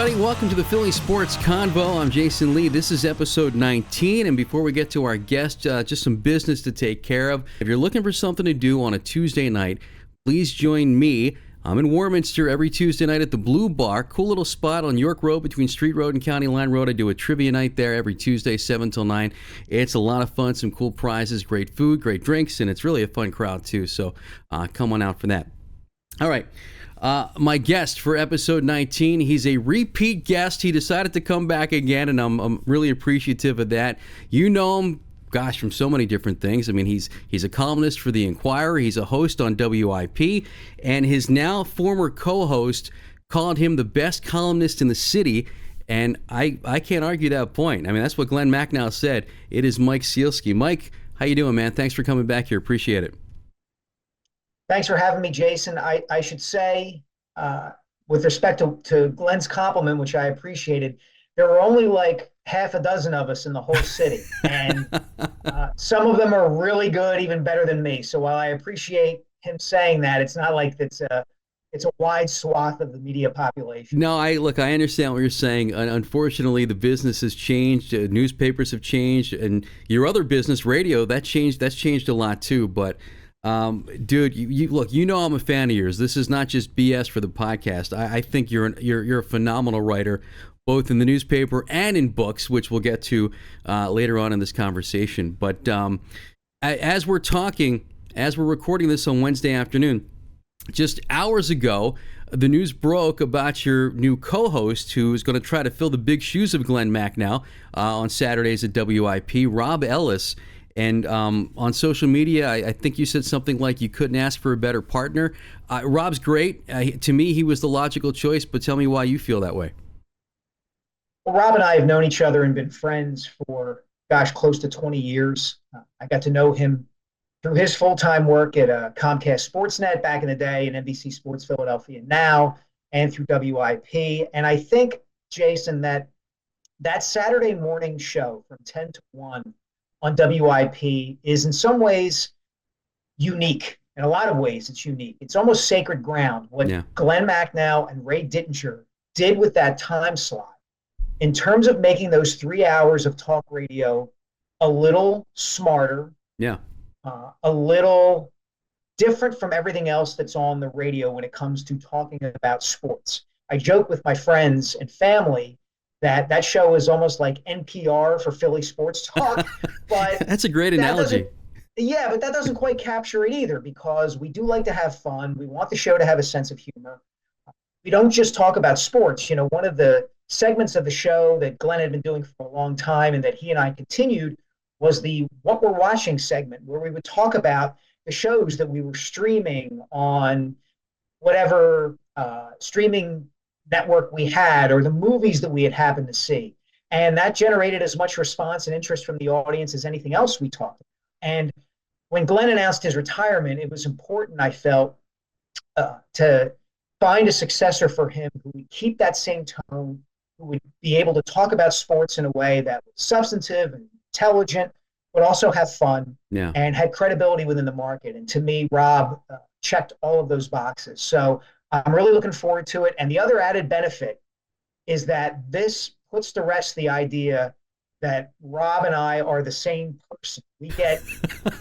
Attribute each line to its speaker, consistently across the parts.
Speaker 1: everybody. Welcome to the Phillies Sports Convo. I'm Jason Lee. This is episode 19, and before we get to our guest, just some business to take care of. If you're looking for something to do on a Tuesday night, please join me. I'm in Warminster every Tuesday night at the Blue Bar. Cool little spot on York Road between Street Road and County Line Road. I do a trivia night there every Tuesday, 7 till 9. It's a lot of fun, some cool prizes, great food, great drinks, and it's really a fun crowd too, so come on out for that. All right. My guest for episode 19, he's a repeat guest. He decided to come back again, and I'm really appreciative of that. You know him, gosh, from so many different things. I mean, he's a columnist for the Inquirer. He's a host on WIP, and his now former co-host called him the best columnist in the city, and I can't argue that point. I mean, that's what Glen Macnow said. It is Mike Sielski. Mike, how you doing, man? Thanks for coming back here. Appreciate it.
Speaker 2: Thanks for having me, Jason. I should say, with respect to Glenn's compliment, which I appreciated, there were only like half a dozen of us in the whole city. And some of them are really good, even better than me. So while I appreciate him saying that, it's not like it's a wide swath of the media population.
Speaker 1: No, I understand what you're saying. Unfortunately, the business has changed. Newspapers have changed. And your other business, radio, that's changed a lot too. But dude, you look, you know I'm a fan of yours. This is not just BS for the podcast. I think you're a phenomenal writer, both in the newspaper and in books, which we'll get to later on in this conversation. But as we're recording this on Wednesday afternoon, just hours ago, the news broke about your new co-host who is going to try to fill the big shoes of Glen Macnow on Saturdays at WIP, Rob Ellis. And on social media, I think you said something like you couldn't ask for a better partner. Rob's great. To me, he was the logical choice, but tell me why you feel that way.
Speaker 2: Well, Rob and I have known each other and been friends for, close to 20 years. I got to know him through his full-time work at Comcast Sportsnet back in the day and NBC Sports Philadelphia now, and through WIP. And I think, Jason, that Saturday morning show from 10 to 1 on WIP is in some ways unique. In a lot of ways, it's unique. It's almost sacred ground. What Glen Macnow and Ray Dittinger did with that time slot in terms of making those 3 hours of talk radio a little smarter, a little different from everything else that's on the radio when it comes to talking about sports. I joke with my friends and family that show is almost like NPR for Philly sports talk. But
Speaker 1: that's a great analogy.
Speaker 2: Yeah, but that doesn't quite capture it either, because we do like to have fun. We want the show to have a sense of humor. We don't just talk about sports. You know, one of the segments of the show that Glenn had been doing for a long time and that he and I continued was the What We're Watching segment, where we would talk about the shows that we were streaming on whatever streaming network we had, or the movies that we had happened to see. And that generated as much response and interest from the audience as anything else we talked about. And when Glenn announced his retirement, it was important, I felt, to find a successor for him who would keep that same tone, who would be able to talk about sports in a way that was substantive and intelligent, but also have fun and had credibility within the market. And to me, Rob checked all of those boxes. So I'm really looking forward to it. And the other added benefit is that this puts to rest the idea that Rob and I are the same person. We get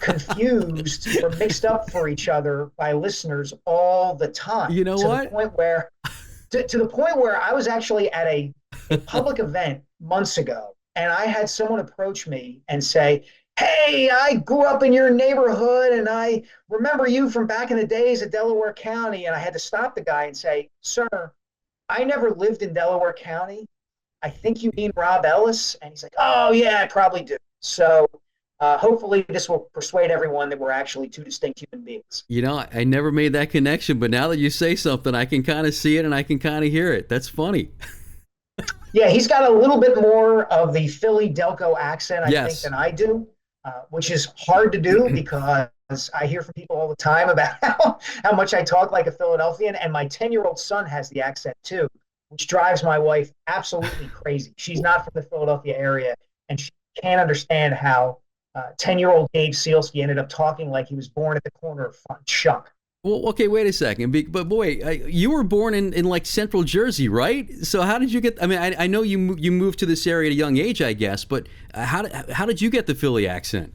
Speaker 2: confused or mixed up for each other by listeners all the time.
Speaker 1: You know what?
Speaker 2: To the point where I was actually at a public event months ago, and I had someone approach me and say, "Hey, I grew up in your neighborhood, and I remember you from back in the days at Delaware County." And I had to stop the guy and say, "Sir, I never lived in Delaware County. I think you mean Rob Ellis." And he's like, "Oh, yeah, I probably do." So hopefully this will persuade everyone that we're actually two distinct human beings.
Speaker 1: You know, I never made that connection, but now that you say something, I can kind of see it and I can kind of hear it. That's funny.
Speaker 2: Yeah, he's got a little bit more of the Philly Delco accent, I think, than I do. Which is hard to do because I hear from people all the time about how much I talk like a Philadelphian, and my 10-year-old son has the accent too, which drives my wife absolutely crazy. She's not from the Philadelphia area, and she can't understand how 10-year-old Dave Sielski ended up talking like he was born at the corner of Front Chuck.
Speaker 1: Well, okay, wait a second. But boy, you were born in like Central Jersey, right? So how did you get? I mean, I know you moved to this area at a young age, I guess. But how did you get the Philly accent?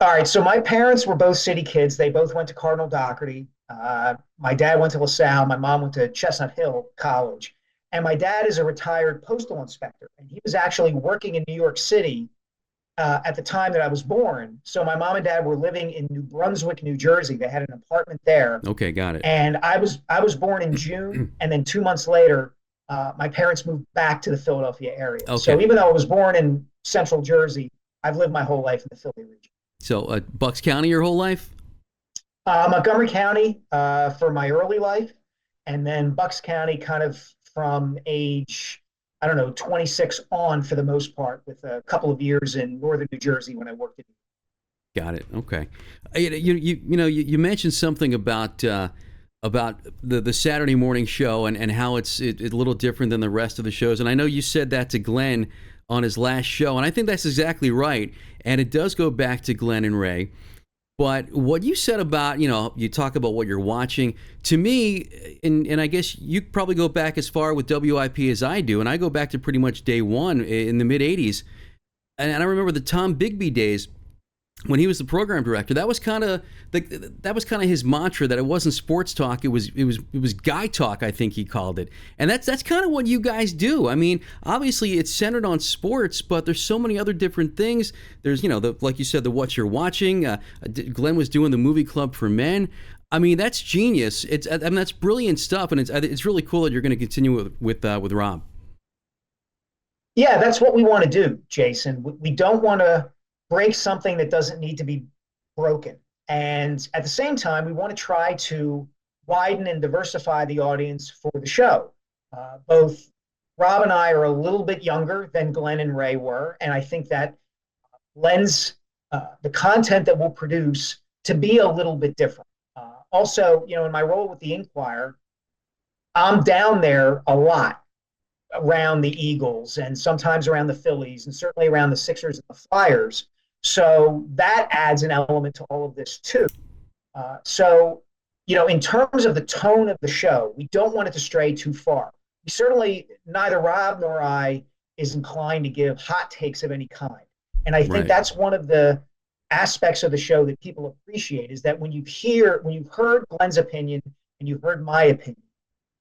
Speaker 2: All right, so my parents were both city kids. They both went to Cardinal Doherty. My dad went to LaSalle. My mom went to Chestnut Hill College. And my dad is a retired postal inspector. And he was actually working in New York City at the time that I was born. So my mom and dad were living in New Brunswick, New Jersey. They had an apartment there.
Speaker 1: Okay, got it.
Speaker 2: And I was born in June. And then 2 months later, my parents moved back to the Philadelphia area.
Speaker 1: Okay.
Speaker 2: So even though I was born in Central Jersey, I've lived my whole life in the Philly region.
Speaker 1: So Bucks County your whole life?
Speaker 2: Montgomery County for my early life, and then Bucks County kind of from age, I don't know, 26 on for the most part, with a couple of years in northern New Jersey when I worked in.
Speaker 1: Got it. Okay. You mentioned something about the Saturday morning show and how it's a little different than the rest of the shows. And I know you said that to Glenn on his last show, and I think that's exactly right. And it does go back to Glenn and Ray. But what you said about, you talk about what you're watching, to me, and I guess you probably go back as far with WIP as I do, and I go back to pretty much day one in the mid 80s. And I remember the Tom Bigby days when he was the program director. That was kind of his mantra, that it wasn't sports talk, it was guy talk, I think he called it. And that's kind of what you guys do. I mean, obviously it's centered on sports, but there's so many other different things. There's like you said, the what you're watching. Glenn was doing the movie club for men. I mean, that's genius. That's brilliant stuff, and it's really cool that you're going to continue with Rob.
Speaker 2: Yeah, that's what we want to do, Jason. We don't want to break something that doesn't need to be broken. And at the same time, we want to try to widen and diversify the audience for the show. Both Rob and I are a little bit younger than Glenn and Ray were, and I think that lends the content that we'll produce to be a little bit different. Also, in my role with the Inquirer, I'm down there a lot around the Eagles and sometimes around the Phillies and certainly around the Sixers and the Flyers. So that adds an element to all of this too. In terms of the tone of the show, we don't want it to stray too far. We certainly, neither Rob nor I is inclined to give hot takes of any kind. And I think that's one of the aspects of the show that people appreciate, is that when you've heard Glenn's opinion and you've heard my opinion,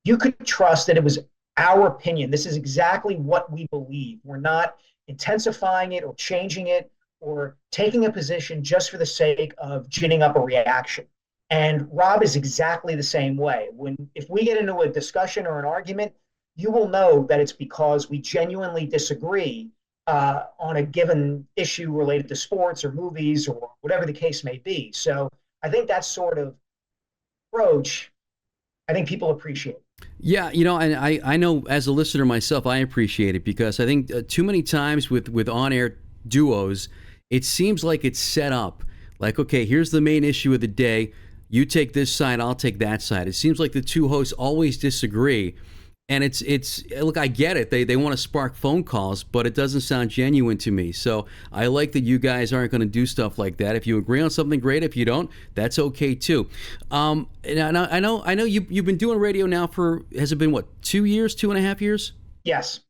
Speaker 2: you could trust that it was our opinion. This is exactly what we believe. We're not intensifying it or changing it or taking a position just for the sake of ginning up a reaction. And Rob is exactly the same way. If we get into a discussion or an argument, you will know that it's because we genuinely disagree on a given issue related to sports or movies or whatever the case may be. So I think that sort of approach, I think people appreciate.
Speaker 1: Yeah, and I know as a listener myself, I appreciate it, because I think too many times with on-air duos, it seems like it's set up like, okay, here's the main issue of the day. You take this side, I'll take that side. It seems like the two hosts always disagree. And it's look, I get it. They want to spark phone calls, but it doesn't sound genuine to me. So I like that you guys aren't going to do stuff like that. If you agree on something, great. If you don't, that's okay too. And I know you've been doing radio now for, has it been what, 2 years, 2.5 years?
Speaker 2: Yes.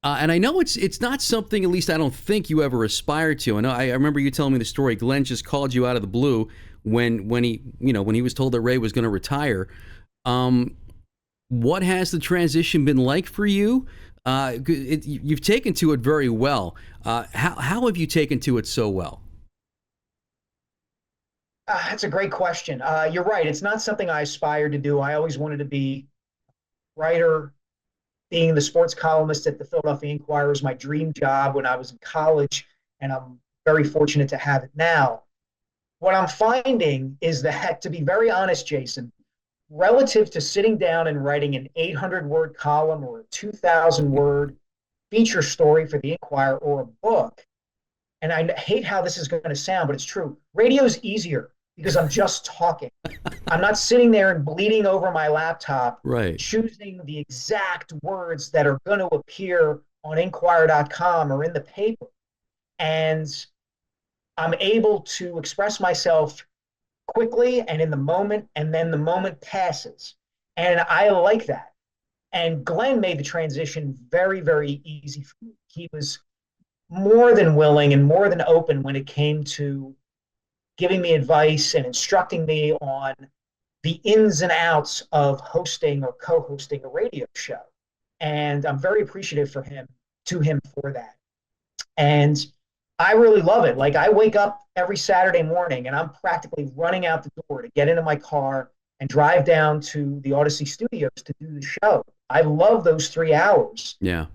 Speaker 1: And I know it's not something, at least I don't think you ever aspired to. I remember you telling me the story. Glenn just called you out of the blue when he was told that Ray was going to retire. What has the transition been like for you? You've taken to it very well. How have you taken to it so well?
Speaker 2: That's a great question. You're right. It's not something I aspired to do. I always wanted to be a writer. Being the sports columnist at the Philadelphia Inquirer was my dream job when I was in college, and I'm very fortunate to have it now. What I'm finding is that, to be very honest, Jason, relative to sitting down and writing an 800-word column or a 2,000-word feature story for the Inquirer or a book, and I hate how this is going to sound, but it's true, radio's easier because I'm just talking. I'm not sitting there and bleeding over my laptop, choosing the exact words that are going to appear on Inquirer.com or in the paper. And I'm able to express myself quickly and in the moment, and then the moment passes. And I like that. And Glenn made the transition very, very easy for me. He was more than willing and more than open when it came to giving me advice and instructing me on the ins and outs of hosting or co-hosting a radio show. And I'm very appreciative to him for that. And I really love it. Like I wake up every Saturday morning and I'm practically running out the door to get into my car and drive down to the Odyssey Studios to do the show. I love those 3 hours.
Speaker 1: Yeah.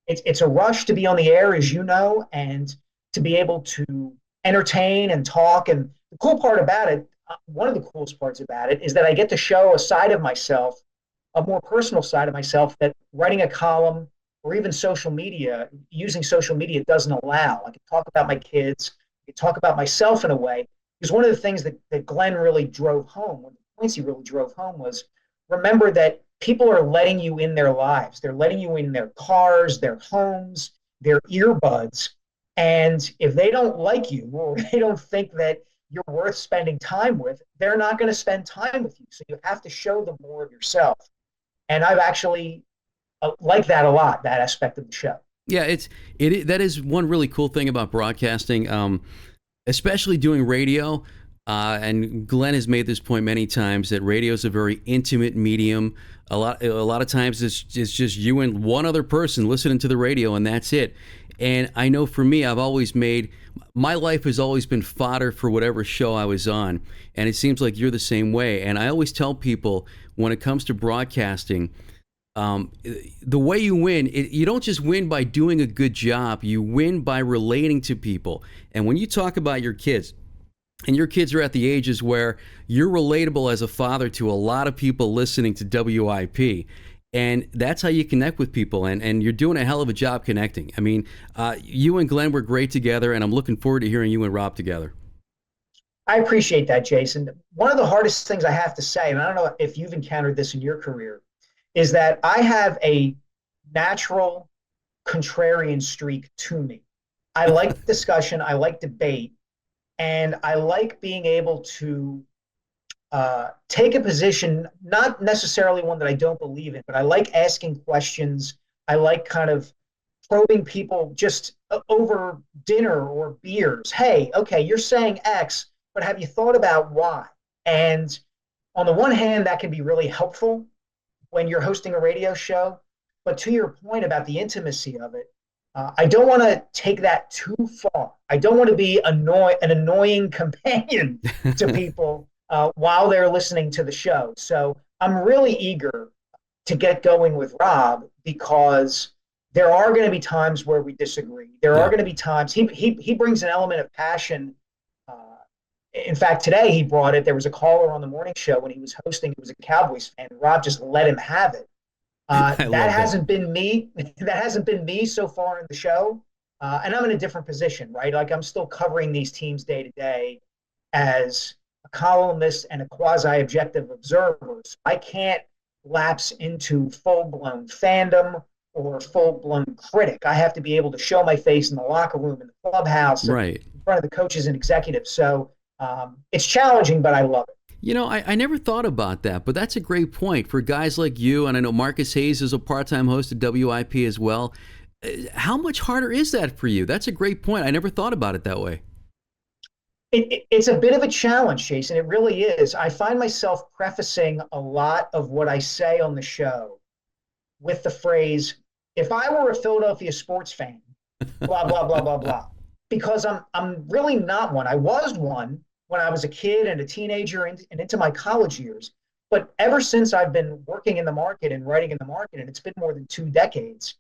Speaker 2: It's a rush to be on the air, as you know, and to be able to entertain and talk. And the cool part about it, one of the coolest parts about it, is that I get to show a side of myself, a more personal side of myself that writing a column or even using social media doesn't allow. I can talk about my kids, I can talk about myself in a way. Because one of the things that Glenn really drove home, one of the points he really drove home was remember that people are letting you in their lives. They're letting you in their cars, their homes, their earbuds. And if they don't like you or they don't think that you're worth spending time with, they're not going to spend time with you. So you have to show them more of yourself. And I've actually liked that a lot, that aspect of the show.
Speaker 1: Yeah, that is one really cool thing about broadcasting, especially doing radio. And Glenn has made this point many times that radio is a very intimate medium. A lot of times it's just you and one other person listening to the radio, and that's it. And I know for me, my life has always been fodder for whatever show I was on, and it seems like you're the same way. And I always tell people when it comes to broadcasting, the way you win, you don't just win by doing a good job. You win by relating to people. And when you talk about your kids, and your kids are at the ages where you're relatable as a father to a lot of people listening to WIP. And that's how you connect with people. And you're doing a hell of a job connecting. I mean, you and Glenn were great together, and I'm looking forward to hearing you and Rob together.
Speaker 2: I appreciate that, Jason. One of the hardest things I have to say, and I don't know if you've encountered this in your career, is that I have a natural contrarian streak to me. I like discussion, I like debate, and I like being able to take a position, not necessarily one that I don't believe in, but I like asking questions. I like kind of probing people just over dinner or beers. Hey, okay, you're saying X, but have you thought about Y? And on the one hand, that can be really helpful when you're hosting a radio show. But to your point about the intimacy of it, I don't want to take that too far. I don't want to be an annoying companion to people while they're listening to the show. So I'm really eager to get going with Rob because there are going to be times where we disagree. There are going to be times he brings an element of passion. In fact, today he brought it. There was a caller on the morning show when he was hosting. It was a Cowboys fan. Rob just let him have it. That hasn't been me. That hasn't been me so far in the show. And I'm in a different position, right? Like I'm still covering these teams day to day as a columnist and a quasi-objective observer. So I can't lapse into full-blown fandom or full-blown critic. I have to be able to show my face in the locker room, in the clubhouse,
Speaker 1: right,
Speaker 2: in front of the coaches and executives. So it's challenging, but I love it.
Speaker 1: You know, I never thought about that, but that's a great point for guys like you. And I know Marcus Hayes is a part-time host at WIP as well. How much harder is that for you? That's a great point. I never thought about it that way.
Speaker 2: It's a bit of a challenge, Jason. It really is. I find myself prefacing a lot of what I say on the show with the phrase, if I were a Philadelphia sports fan, blah, blah, blah, blah, blah. Because I'm really not one. I was one when I was a kid and a teenager and into my college years. But ever since I've been working in the market and writing in the market, and it's been more than 2 decades,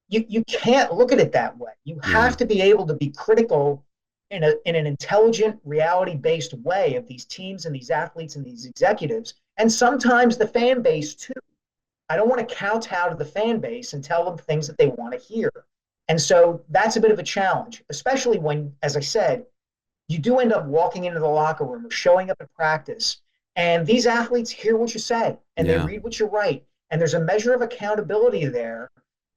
Speaker 2: you can't look at it that way. You have to be able to be critical in an intelligent, reality-based way of these teams and these athletes and these executives, and sometimes the fan base too. I don't want to kowtow to the fan base and tell them things that they want to hear. And so that's a bit of a challenge, especially when, as I said, you do end up walking into the locker room or showing up at practice, and these athletes hear what you say and they read what you write. And there's a measure of accountability there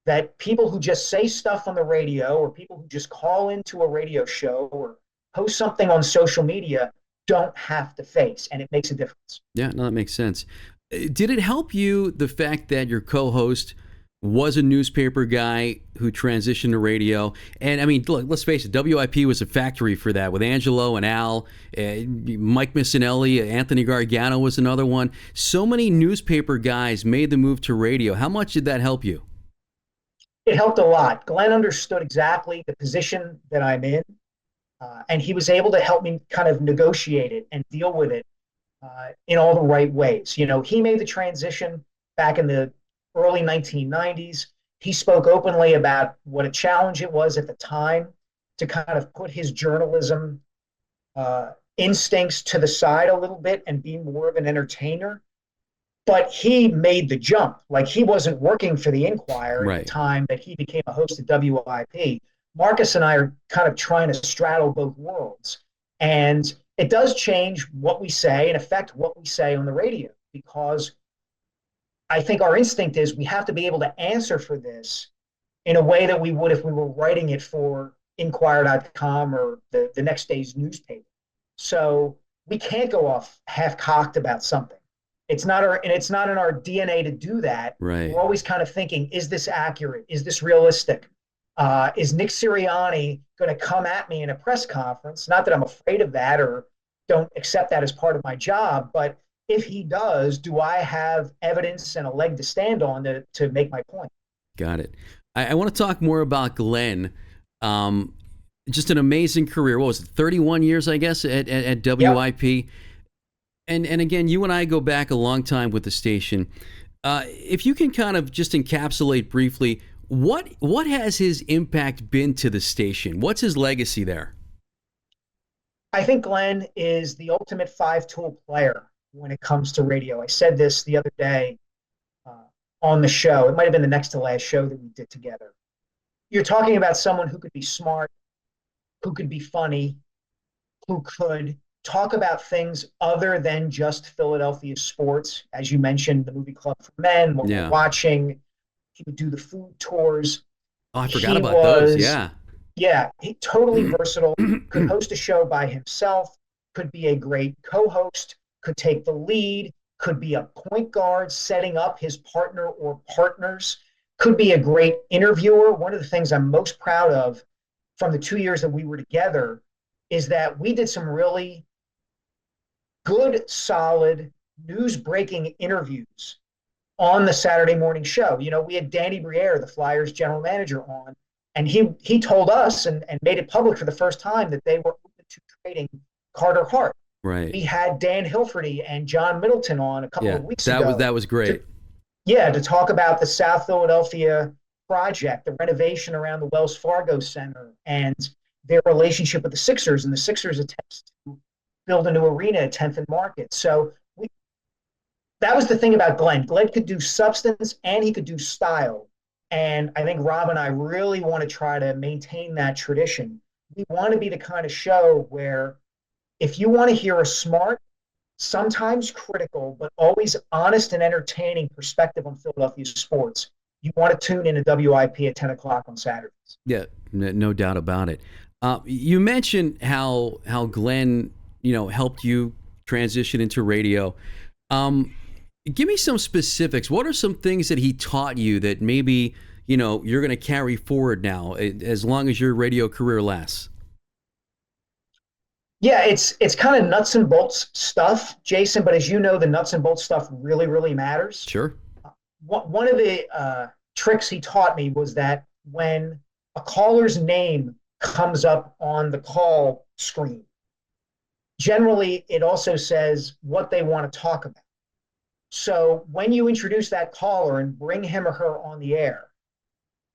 Speaker 2: that people who just say stuff on the radio or people who just call into a radio show or post something on social media don't have to face, and it makes a difference.
Speaker 1: Yeah, no, that makes sense. Did it help you, the fact that your co-host was a newspaper guy who transitioned to radio? And I mean, look, let's face it, WIP was a factory for that with Angelo and Al, Mike Missinelli, Anthony Gargano was another one. So many newspaper guys made the move to radio. How much did that help you?
Speaker 2: It helped a lot. Glenn understood exactly the position that I'm in, and he was able to help me kind of negotiate it and deal with it in all the right ways. You know, he made the transition back in the early 1990s. He spoke openly about what a challenge it was at the time to kind of put his journalism instincts to the side a little bit and be more of an entertainer. But he made the jump. Like, he wasn't working for the Inquirer at the time that he became a host at WIP. Marcus and I are kind of trying to straddle both worlds. And it does change what we say and affect what we say on the radio, because I think our instinct is we have to be able to answer for this in a way that we would if we were writing it for Inquirer.com or the next day's newspaper. So we can't go off half-cocked about something. It's not in our DNA to do that.
Speaker 1: Right.
Speaker 2: We're always kind of thinking, is this accurate? Is this realistic? Is Nick Sirianni going to come at me in a press conference? Not that I'm afraid of that or don't accept that as part of my job, but if he does, do I have evidence and a leg to stand on to make my point?
Speaker 1: Got it. I want to talk more about Glen. Just an amazing career. What was it, 31 years, I guess, at WIP? Yep. And again, you and I go back a long time with the station. If you can kind of just encapsulate briefly, what has his impact been to the station? What's his legacy there?
Speaker 2: I think Glen is the ultimate five-tool player when it comes to radio. I said this the other day on the show. It might have been the next to last show that we did together. You're talking about someone who could be smart, who could be funny, who could talk about things other than just Philadelphia sports. As you mentioned, the movie Club for Men, what we're watching. He would do the food tours.
Speaker 1: Oh, I forgot about those.
Speaker 2: Yeah, he totally versatile. Could host a show by himself, could be a great co-host, could take the lead, could be a point guard setting up his partner or partners, could be a great interviewer. One of the things I'm most proud of from the 2 years that we were together is that we did some really good, solid, news-breaking interviews on the Saturday morning show. You know, we had Danny Briere, the Flyers general manager, on, and he told us and made it public for the first time that they were open to trading Carter Hart.
Speaker 1: Right.
Speaker 2: We had Dan Hilferty and John Middleton on a couple of weeks ago.
Speaker 1: That was great.
Speaker 2: To talk about the South Philadelphia project, the renovation around the Wells Fargo Center, and their relationship with the Sixers, and the Sixers' attempts to build a new arena at 10th and Market. So that was the thing about Glen. Glen could do substance and he could do style. And I think Rob and I really want to try to maintain that tradition. We want to be the kind of show where if you want to hear a smart, sometimes critical, but always honest and entertaining perspective on Philadelphia sports, you want to tune in to WIP at 10 o'clock on Saturdays.
Speaker 1: Yeah, no doubt about it. You mentioned how Glen, helped you transition into radio. Give me some specifics. What are some things that he taught you that maybe, you're going to carry forward now as long as your radio career lasts?
Speaker 2: Yeah, it's kind of nuts and bolts stuff, Jason, but as you know, the nuts and bolts stuff really, really matters.
Speaker 1: Sure.
Speaker 2: One of the tricks he taught me was that when a caller's name comes up on the call screen, generally it also says what they want to talk about. So when you introduce that caller and bring him or her on the air,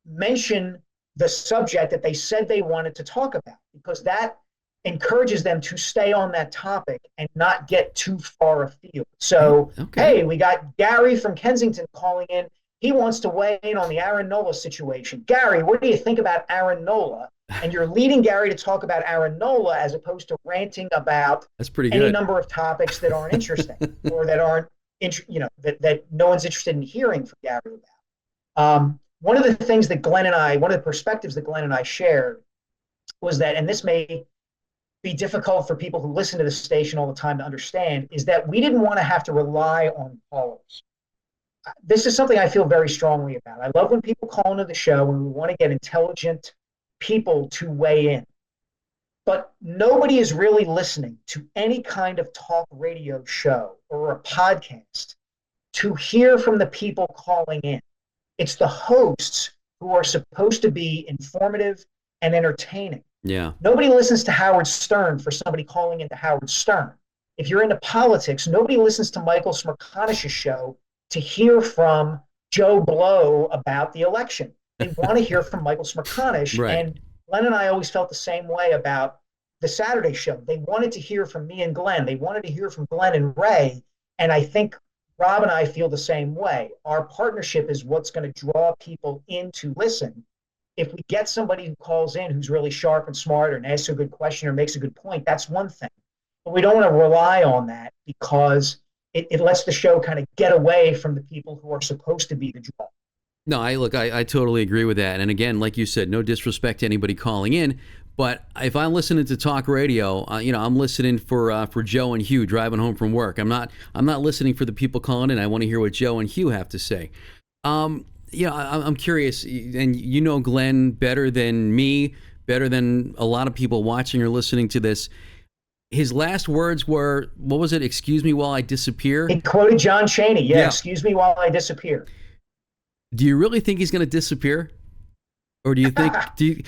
Speaker 2: mention the subject that they said they wanted to talk about, because that encourages them to stay on that topic and not get too far afield. So, Hey, we got Gary from Kensington calling in. He wants to weigh in on the Aaron Nola situation. Gary, what do you think about Aaron Nola? And you're leading Gary to talk about Aaron Nola as opposed to ranting about any number of topics that aren't interesting or that aren't that no one's interested in hearing from Gary about. One of the perspectives that Glen and I shared was that, and this may be difficult for people who listen to the station all the time to understand is that we didn't want to have to rely on callers. This is something I feel very strongly about. I love when people call into the show and we want to get intelligent people to weigh in. But nobody is really listening to any kind of talk radio show or a podcast to hear from the people calling in. It's the hosts who are supposed to be informative and entertaining.
Speaker 1: Yeah.
Speaker 2: Nobody listens to Howard Stern for somebody calling into Howard Stern. If you're into politics, nobody listens to Michael Smerconish's show to hear from Joe Blow about the election. They want to hear from Michael Smerconish.
Speaker 1: Right.
Speaker 2: And Glenn and I always felt the same way about the Saturday show. They wanted to hear from me and Glenn. They wanted to hear from Glenn and Ray. And I think Rob and I feel the same way. Our partnership is what's going to draw people in to listen. If we get somebody who calls in who's really sharp and smart and asks a good question or makes a good point, that's one thing. But we don't want to rely on that because it lets the show kind of get away from the people who are supposed to be the draw.
Speaker 1: No, I totally agree with that. And again, like you said, no disrespect to anybody calling in, but if I'm listening to talk radio, I'm listening for Joe and Hugh driving home from work. I'm not listening for the people calling in. I want to hear what Joe and Hugh have to say. I'm curious, and you know Glenn better than me, better than a lot of people watching or listening to this. His last words were, what was it? Excuse me while I disappear.
Speaker 2: He quoted John Chaney. Yeah. Excuse me while I disappear.
Speaker 1: Do you really think he's going to disappear? Or do you think,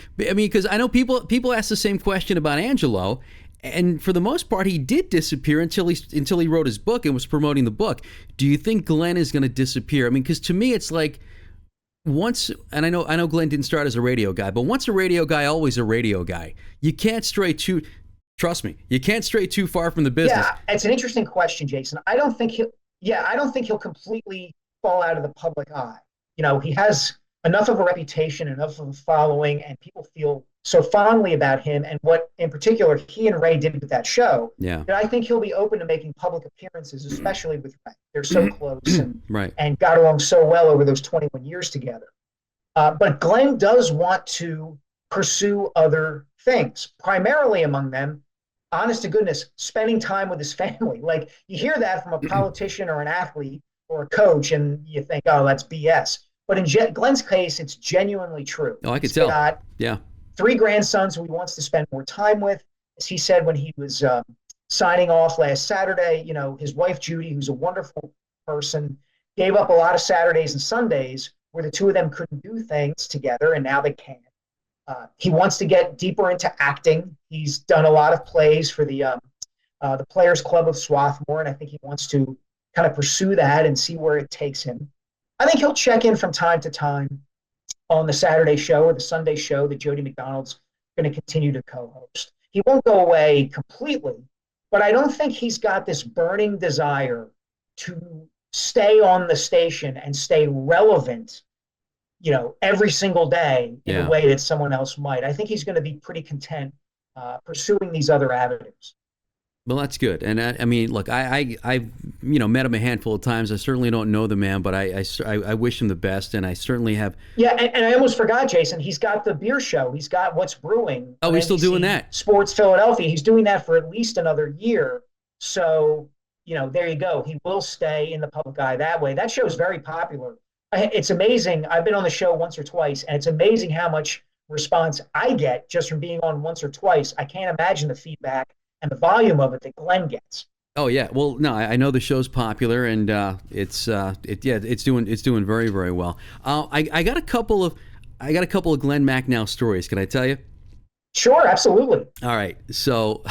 Speaker 1: because I know people ask the same question about Angelo, and for the most part, he did disappear until he wrote his book and was promoting the book. Do you think Glenn is going to disappear? I mean, because to me, it's like once, and I know Glenn didn't start as a radio guy, but once a radio guy, always a radio guy. You can't stray too, trust me, you can't stray too far from the business.
Speaker 2: Yeah, it's an interesting question, Jason. I don't think he'll completely fall out of the public eye. He has enough of a reputation, enough of a following, and people feel so fondly about him and what, in particular, he and Ray did with that show.
Speaker 1: Yeah.
Speaker 2: That I think he'll be open to making public appearances, especially with Ray. They're so close and
Speaker 1: right.
Speaker 2: and got along so well over those 21 years together. But Glenn does want to pursue other things, primarily among them, honest to goodness, spending time with his family. Like, you hear that from a politician or an athlete or a coach, and you think, oh, that's BS. But in Glenn's case, it's genuinely true.
Speaker 1: Oh, I could tell.
Speaker 2: Got 3 grandsons who he wants to spend more time with. As he said when he was signing off last Saturday, his wife, Judy, who's a wonderful person, gave up a lot of Saturdays and Sundays where the two of them couldn't do things together, and now they can. He wants to get deeper into acting. He's done a lot of plays for the Players Club of Swarthmore, and I think he wants to kind of pursue that and see where it takes him. I think he'll check in from time to time on the Saturday show or the Sunday show that Jody McDonald's going to continue to co-host. He won't go away completely, but I don't think he's got this burning desire to stay on the station and stay relevant, every single day in a way that someone else might. I think he's going to be pretty content pursuing these other avenues.
Speaker 1: Well, that's good. And I mean, look, I've met him a handful of times. I certainly don't know the man, but I wish him the best, and I certainly have.
Speaker 2: Yeah, and I almost forgot, Jason. He's got the beer show. He's got What's Brewing.
Speaker 1: Oh, he's still doing that.
Speaker 2: Sports Philadelphia. He's doing that for at least another year. So, there you go. He will stay in the public eye that way. That show is very popular. It's amazing. I've been on the show once or twice, and it's amazing how much response I get just from being on once or twice. I can't imagine the feedback and the volume of it that Glenn gets.
Speaker 1: Oh yeah, well, no, I know the show's popular, and it's doing very, very well. I got a couple of Glen Macnow stories. Can I tell you?
Speaker 2: Sure, absolutely.
Speaker 1: All right, so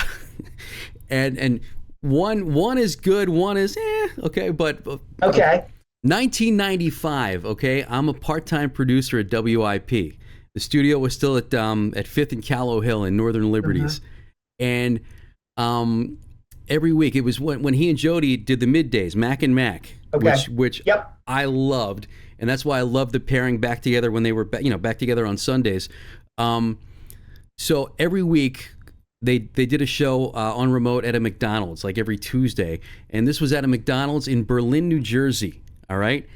Speaker 1: and one is good, one is okay, but
Speaker 2: okay.
Speaker 1: 1995. Okay, I'm a part-time producer at WIP. The studio was still at 5th and Callow Hill in Northern Liberties, and every week it was when he and Jody did the middays, Mac and Mac, which I loved, and that's why I loved the pairing back together when they were back together on Sundays. So every week they did a show on remote at a McDonald's, like every Tuesday, and this was at a McDonald's in Berlin, New Jersey. All right,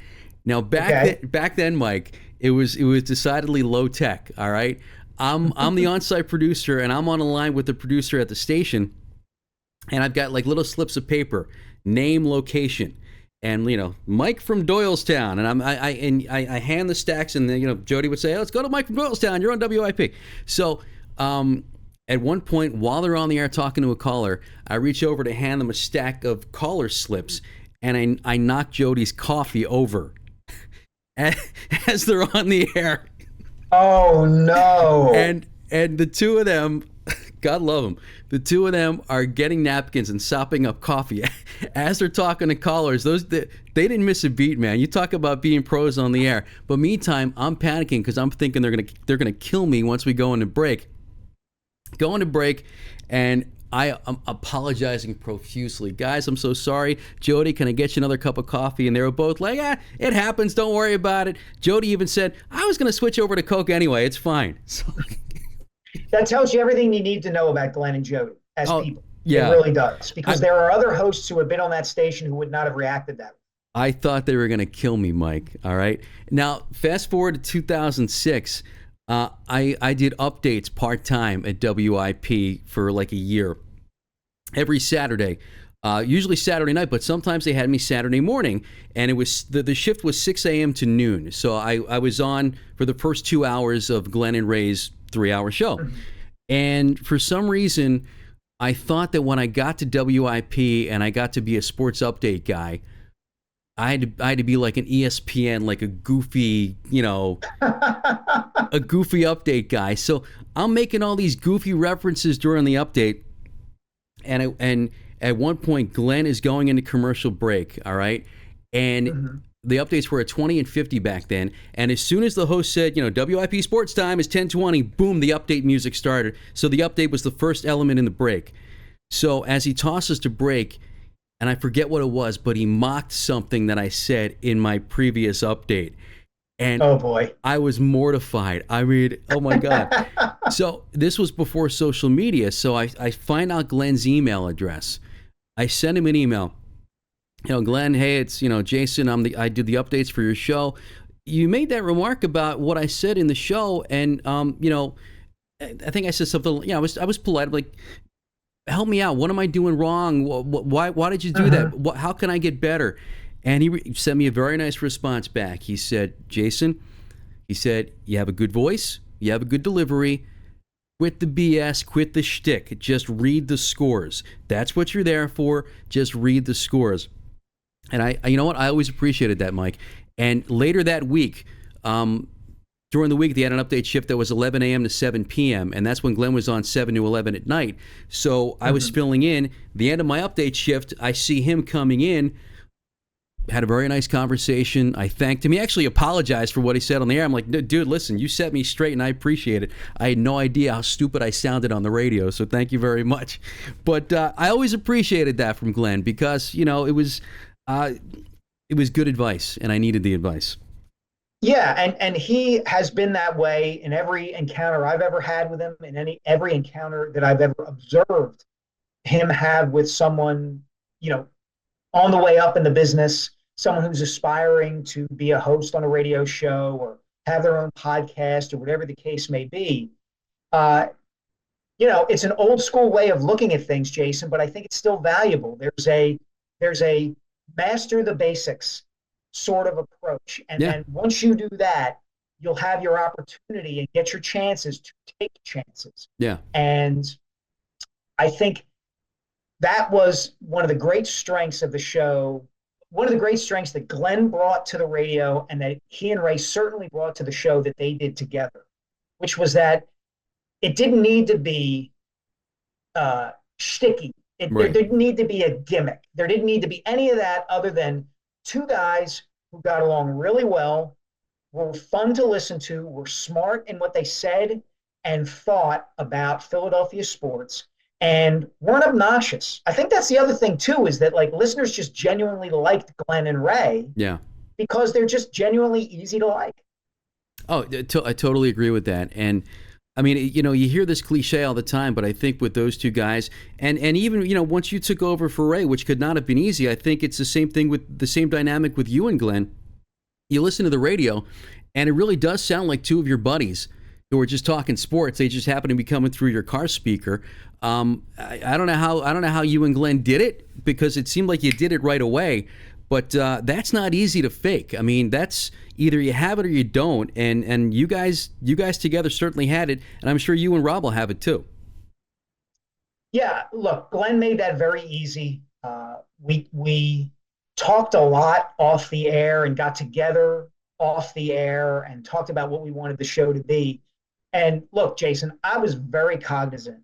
Speaker 1: now back then, Mike, it was decidedly low tech. All right. I'm the on-site producer, and I'm on a line with the producer at the station, and I've got like little slips of paper, name, location, and Mike from Doylestown, and I hand the stacks, and then Jody would say, "Let's go to Mike from Doylestown. You're on WIP." So at one point, while they're on the air talking to a caller, I reach over to hand them a stack of caller slips, and I knock Jody's coffee over as they're on the air.
Speaker 2: Oh no!
Speaker 1: And the two of them, God love them, the two of them are getting napkins and sopping up coffee as they're talking to callers. They didn't miss a beat, man. You talk about being pros on the air. But meantime, I'm panicking because I'm thinking they're gonna kill me once we go into break. And I'm apologizing profusely. Guys, I'm so sorry. Jody, can I get you another cup of coffee? And they were both like, it happens. Don't worry about it. Jody even said, I was going to switch over to Coke anyway. It's fine. So
Speaker 2: that tells you everything you need to know about Glen and Jody as people.
Speaker 1: Yeah.
Speaker 2: It really does. Because there are other hosts who have been on that station who would not have reacted that way.
Speaker 1: I thought they were going to kill me, Mike. All right. Now, fast forward to 2006. I did updates part-time at WIP for like a year. Every Saturday, usually Saturday night, but sometimes they had me Saturday morning, and it was the shift was 6 a.m. to noon. So I was on for the first 2 hours of Glenn and Ray's 3-hour show. And for some reason, I thought that when I got to WIP and I got to be a sports update guy, I had to be like an ESPN, like a goofy, a goofy update guy. So I'm making all these goofy references during the update, and at one point, Glenn is going into commercial break. All right, and the updates were at 20 and 50 back then. And as soon as the host said, WIP Sports Time is 10:20, boom, the update music started. So the update was the first element in the break. So as he tosses to break, and I forget what it was, but he mocked something that I said in my previous update. And
Speaker 2: oh boy,
Speaker 1: I was mortified. I mean, oh my God. So this was before social media. So I find out Glenn's email address. I send him an email. Glenn, hey, it's, Jason, I do the updates for your show. You made that remark about what I said in the show. And, I think I said something, I was polite. I'm like, help me out. What am I doing wrong? Why did you do that? How can I get better? And he sent me a very nice response back. He said, Jason, you have a good voice. You have a good delivery. Quit the BS. Quit the shtick. Just read the scores. That's what you're there for. Just read the scores. And I you know what? I always appreciated that, Mike. And later that week, during the week, they had an update shift that was 11 a.m. to 7 p.m., and that's when Glenn was on 7 to 11 at night. So I was filling in. The end of my update shift, I see him coming in, had a very nice conversation. I thanked him. He actually apologized for what he said on the air. I'm like, dude, listen, you set me straight, and I appreciate it. I had no idea how stupid I sounded on the radio, so thank you very much. But I always appreciated that from Glenn because, it was good advice, and I needed the advice.
Speaker 2: Yeah, and he has been that way in every encounter I've ever had with him, in every encounter that I've ever observed him have with someone, on the way up in the business, someone who's aspiring to be a host on a radio show or have their own podcast or whatever the case may be. It's an old school way of looking at things, Jason, but I think it's still valuable. There's a master the basics sort of approach. And then once you do that, you'll have your opportunity and get your chances to take chances. Yeah. And I think that was one of the great strengths of the show, one of the great strengths that Glenn brought to the radio and that he and Ray certainly brought to the show that they did together, which was that it didn't need to be shticky. There didn't need to be a gimmick. There didn't need to be any of that other than two guys who got along really well, were fun to listen to, were smart in what they said and thought about Philadelphia sports, and weren't obnoxious. I think that's the other thing, too, is that listeners just genuinely liked Glenn and Ray because they're just genuinely easy to like.
Speaker 1: Oh, I totally agree with that. And I mean, you hear this cliche all the time, but I think with those two guys, and even, once you took over for Ray, which could not have been easy, I think it's the same thing with the same dynamic with you and Glenn. You listen to the radio, and it really does sound like two of your buddies who are just talking sports. They just happen to be coming through your car speaker. I don't know how you and Glenn did it, because it seemed like you did it right away. But that's not easy to fake. I mean, that's either you have it or you don't. And you guys together certainly had it, and I'm sure you and Rob will have it too.
Speaker 2: Yeah, look, Glenn made that very easy. We talked a lot off the air and got together off the air and talked about what we wanted the show to be. And look, Jason, I was very cognizant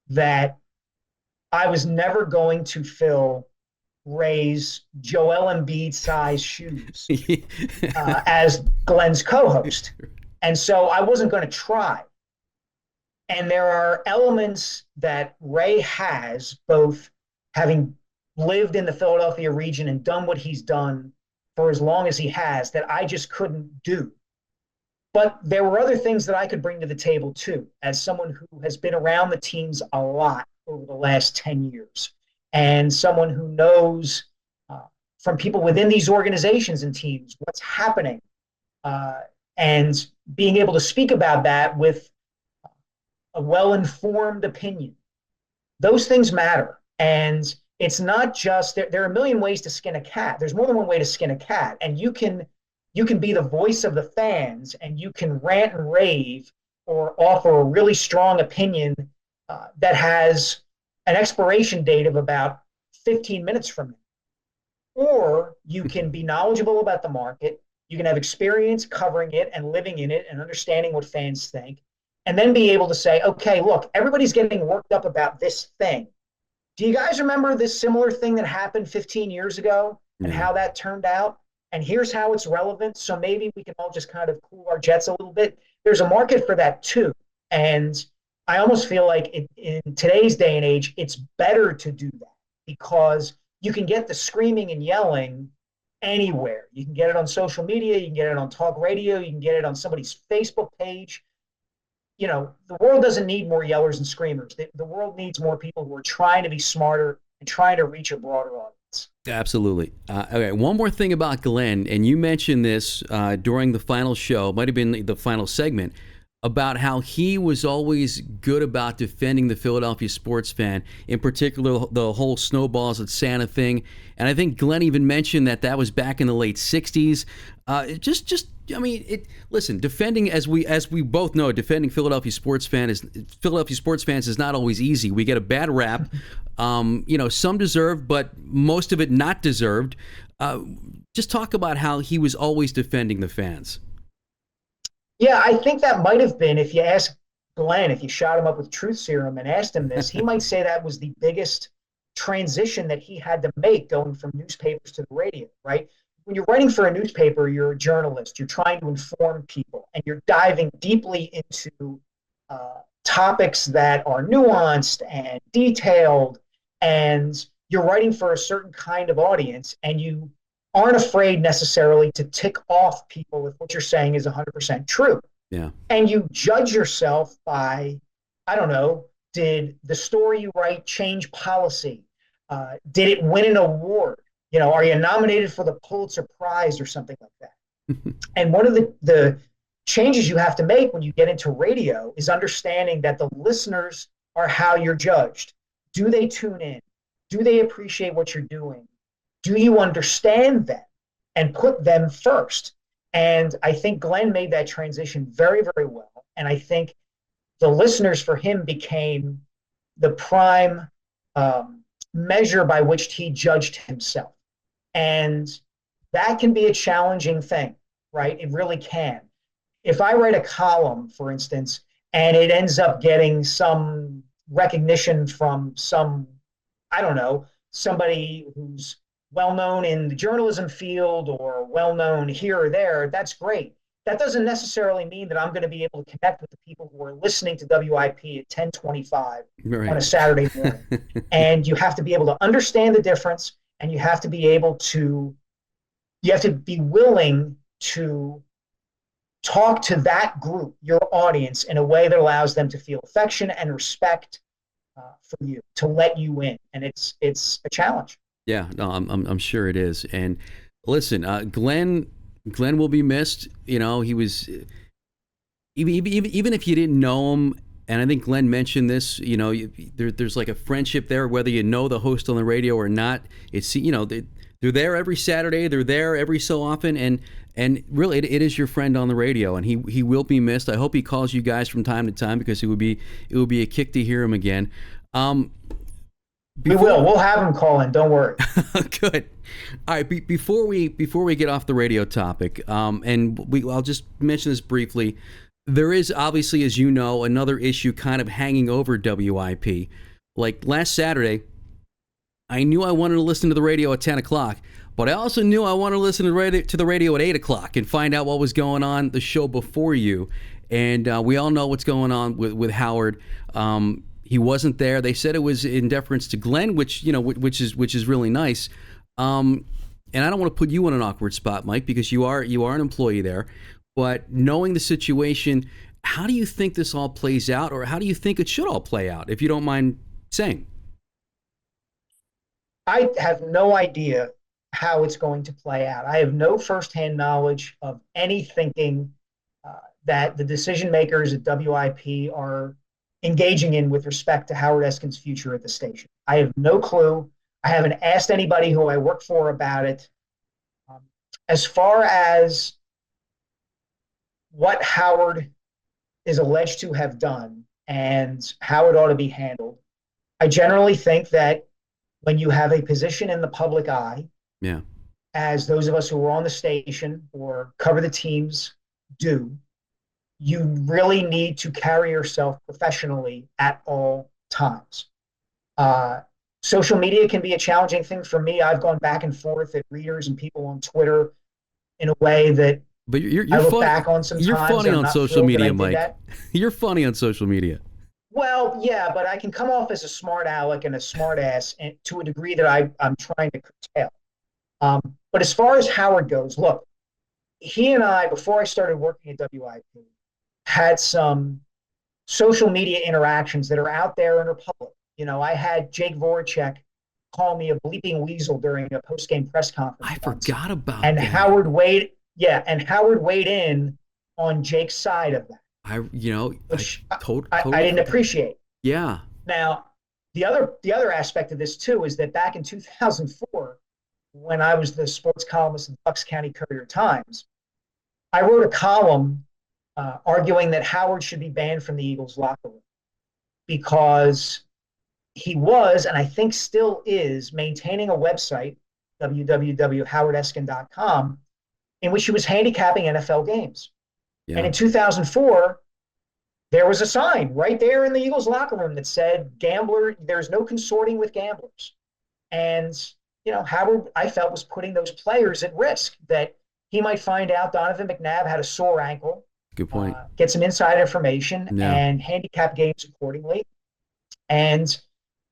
Speaker 2: that I was never going to fill Ray's Joel Embiid size shoes as Glenn's co-host. And so I wasn't going to try. And there are elements that Ray has, both having lived in the Philadelphia region and done what he's done for as long as he has, that I just couldn't do. But there were other things that I could bring to the table too, as someone who has been around the teams a lot over the last 10 years, and someone who knows from people within these organizations and teams what's happening, and being able to speak about that with a well-informed opinion. Those things matter. And it's not just, there are a million ways to skin a cat. There's more than one way to skin a cat. And you can be the voice of the fans, and you can rant and rave or offer a really strong opinion that has an expiration date of about 15 minutes from now. Or you can be knowledgeable about the market. You can have experience covering it and living in it and understanding what fans think, and then be able to say, okay, look, everybody's getting worked up about this thing. Do you guys remember this similar thing that happened 15 years ago and how that turned out? And here's how it's relevant. So maybe we can all just kind of cool our jets a little bit. There's a market for that too. And I almost feel like in today's day and age, it's better to do that, because you can get the screaming and yelling anywhere. You can get it on social media. You can get it on talk radio. You can get it on somebody's Facebook page. You know, the world doesn't need more yellers and screamers. The world needs more people who are trying to be smarter and trying to reach a broader audience.
Speaker 1: Absolutely. Okay, one more thing about Glenn, and you mentioned this during the final show, might have been the final segment, about how he was always good about defending the Philadelphia sports fan, in particular the whole snowballs at Santa thing. And I think Glenn even mentioned that was back in the late 60s. Listen, defending, as we both know, defending Philadelphia sports fans is not always easy. We get a bad rap, some deserved, but most of it not deserved. Just talk about how he was always defending the fans.
Speaker 2: Yeah, I think that might have been, if you ask Glenn, if you shot him up with truth serum and asked him this, he might say that was the biggest transition that he had to make, going from newspapers to the radio, right? When you're writing for a newspaper, you're a journalist. You're trying to inform people, and you're diving deeply into topics that are nuanced and detailed, and you're writing for a certain kind of audience, and you aren't afraid necessarily to tick off people if what you're saying is 100% true.
Speaker 1: Yeah.
Speaker 2: And you judge yourself by, I don't know, did the story you write change policy? Did it win an award? You know, are you nominated for the Pulitzer Prize or something like that? And one of the changes you have to make when you get into radio is understanding that the listeners are how you're judged. Do they tune in? Do they appreciate what you're doing? Do you understand them and put them first? And I think Glenn made that transition very, very well. And I think the listeners for him became the prime measure by which he judged himself. And that can be a challenging thing, right? It really can. If I write a column, for instance, and it ends up getting some recognition from some, I don't know, somebody who's well-known in the journalism field or well-known here or there, that's great. That doesn't necessarily mean that I'm going to be able to connect with the people who are listening to WIP at 10:25 on a Saturday morning. And you have to be able to understand the difference, and you have to be willing to talk to that group, your audience, in a way that allows them to feel affection and respect for you, to let you in. And it's a challenge.
Speaker 1: Yeah, no, I'm sure it is. And listen, Glenn will be missed. You know, he was even if you didn't know him, and I think Glenn mentioned this, there's like a friendship there, whether you know the host on the radio or not. It's, they're there every Saturday, they're there every so often, and really it is your friend on the radio, and he will be missed. I hope he calls you guys from time to time, because it would be a kick to hear him again.
Speaker 2: We will. We'll have him call in. Don't worry.
Speaker 1: Good. All right. Before we get off the radio topic, I'll just mention this briefly. There is obviously, as you know, another issue kind of hanging over WIP. Like last Saturday, I knew I wanted to listen to the radio at 10 o'clock, but I also knew I wanted to listen to the radio at 8 o'clock and find out what was going on the show before you. And we all know what's going on with Howard. He wasn't there. They said it was in deference to Glenn, which is really nice. And I don't want to put you in an awkward spot, Mike, because you are an employee there. But knowing the situation, how do you think this all plays out, or how do you think it should all play out, if you don't mind saying?
Speaker 2: I have no idea how it's going to play out. I have no firsthand knowledge of any thinking that the decision makers at WIP are engaging in with respect to Howard Eskin's future at the station. I have no clue. I haven't asked anybody who I work for about it. As far as what Howard is alleged to have done and how it ought to be handled, I generally think that when you have a position in the public eye, as those of us who are on the station or cover the teams do, you really need to carry yourself professionally at all times. Social media can be a challenging thing for me. I've gone back and forth at readers and people on Twitter in a way that
Speaker 1: but you're
Speaker 2: I look
Speaker 1: funny,
Speaker 2: back on sometimes.
Speaker 1: You're funny on social media, Mike. You're funny on social media.
Speaker 2: Well, yeah, but I can come off as a smart aleck and a smart ass, and to a degree that I'm trying to curtail. But as far as Howard goes, look, he and I, before I started working at WIP, had some social media interactions that are out there and are public. I had Jake Voracek call me a bleeping weasel during a post-game press conference.
Speaker 1: I forgot about
Speaker 2: that. And
Speaker 1: Howard
Speaker 2: weighed in on Jake's side of that.
Speaker 1: I didn't
Speaker 2: appreciate.
Speaker 1: Yeah.
Speaker 2: Now, the other aspect of this too is that back in 2004, when I was the sports columnist of the Bucks County Courier-Times, I wrote a column arguing that Howard should be banned from the Eagles locker room because he was, and I think still is, maintaining a website, www.howardeskin.com, in which he was handicapping NFL games. Yeah. And in 2004, there was a sign right there in the Eagles locker room that said, there's no consorting with gamblers. And, Howard, I felt, was putting those players at risk, that he might find out Donovan McNabb had a sore ankle.
Speaker 1: Good point.
Speaker 2: Get some inside information and handicap games accordingly. And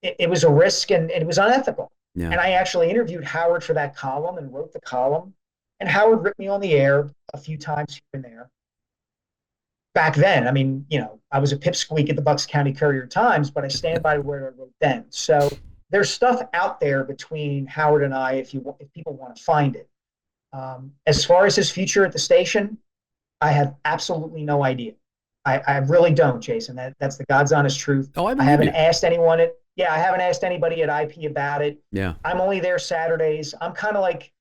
Speaker 2: it was a risk, and it was unethical. Yeah. And I actually interviewed Howard for that column and wrote the column. And Howard ripped me on the air a few times here and there. Back then, I was a pipsqueak at the Bucks County Courier-Times, but I stand by where I wrote then. So there's stuff out there between Howard and I if people want to find it. As far as his future at the station, I have absolutely no idea. I really don't, Jason. That's the God's honest truth.
Speaker 1: Oh,
Speaker 2: I haven't asked anyone. I haven't asked anybody at IP about it.
Speaker 1: Yeah.
Speaker 2: I'm only there Saturdays. I'm like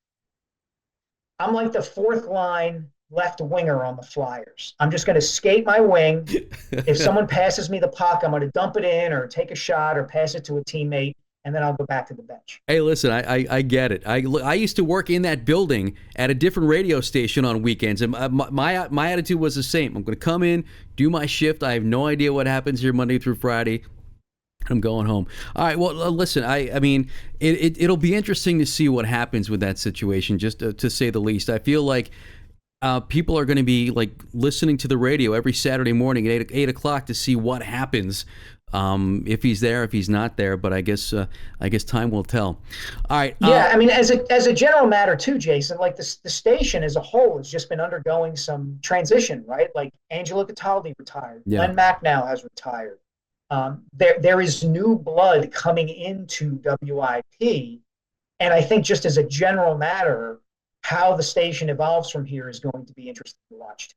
Speaker 2: the fourth line left winger on the Flyers. I'm just going to skate my wing. If someone passes me the puck, I'm going to dump it in or take a shot or pass it to a teammate, and then I'll go back to the bench.
Speaker 1: Hey, listen, I get it. I used to work in that building at a different radio station on weekends, and my attitude was the same. I'm going to come in, do my shift. I have no idea what happens here Monday through Friday. I'm going home. All right. Well, listen. I mean, it'll be interesting to see what happens with that situation, just to say the least. I feel like people are going to be listening to the radio every Saturday morning at 8 o'clock to see what happens. If he's there, if he's not there, but I guess time will tell. All right.
Speaker 2: Yeah, as a general matter too, Jason, the station as a whole has just been undergoing some transition, right? Like Angelo Cataldi retired, Glen Macnow has retired. There is new blood coming into WIP, and I think just as a general matter, how the station evolves from here is going to be interesting to watch.